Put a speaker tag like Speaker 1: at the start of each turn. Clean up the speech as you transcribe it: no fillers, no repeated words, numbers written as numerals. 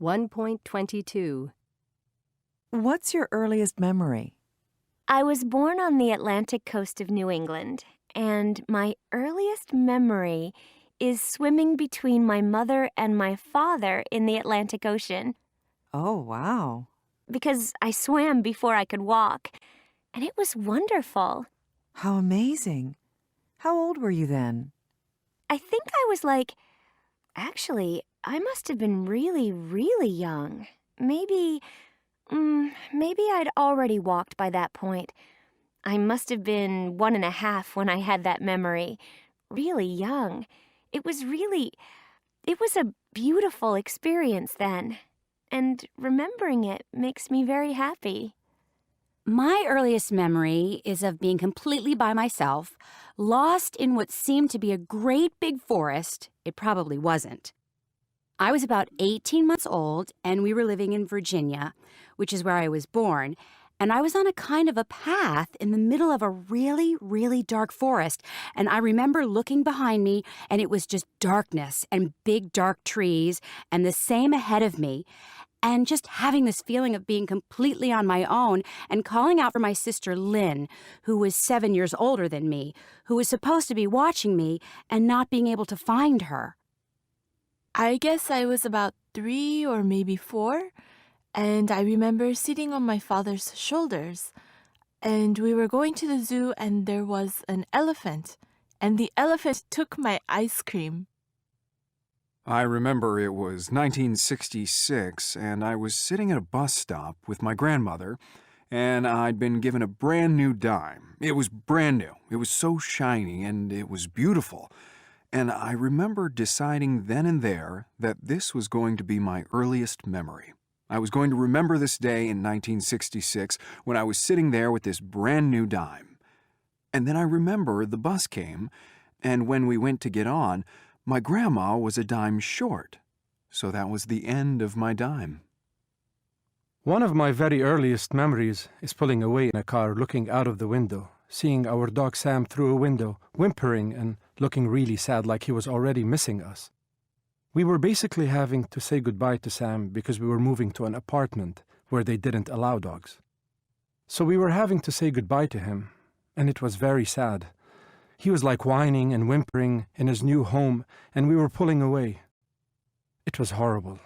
Speaker 1: 1.22.
Speaker 2: What's your earliest memory?
Speaker 3: I was born on the Atlantic coast of New England, and my earliest memory is swimming between my mother and my father in the Atlantic Ocean.
Speaker 2: Oh, wow.
Speaker 3: Because I swam before I could walk, and it was wonderful.
Speaker 2: How amazing. How old were you then?
Speaker 3: I think actually, I must have been really, really young. Maybe I'd already walked by that point. I must have been 1.5 when I had that memory. Really young. It was a beautiful experience then. And remembering it makes me very happy.
Speaker 4: My earliest memory is of being completely by myself, lost in what seemed to be a great big forest. It probably wasn't. I was about 18 months old, and we were living in Virginia, which is where I was born, and I was on a kind of a path in the middle of a really, really dark forest, and I remember looking behind me, and it was just darkness and big dark trees, and the same ahead of me, and just having this feeling of being completely on my own and calling out for my sister Lynn, who was 7 years older than me, who was supposed to be watching me and not being able to find her.
Speaker 5: I guess I was about 3 or maybe 4, and I remember sitting on my father's shoulders. And we were going to the zoo, and there was an elephant, and the elephant took my ice cream.
Speaker 6: I remember it was 1966, and I was sitting at a bus stop with my grandmother, and I'd been given a brand new dime. It was brand new. It was so shiny, and it was beautiful. And I remember deciding then and there that this was going to be my earliest memory. I was going to remember this day in 1966 when I was sitting there with this brand new dime. And then I remember the bus came, and when we went to get on, my grandma was a dime short. So that was the end of my dime.
Speaker 7: One of my very earliest memories is pulling away in a car, looking out of the window, seeing our dog Sam through a window, whimpering and looking really sad, like he was already missing us. We were basically having to say goodbye to Sam because we were moving to an apartment where they didn't allow dogs. So we were having to say goodbye to him, and it was very sad. He was like whining and whimpering in his new home, and we were pulling away. It was horrible.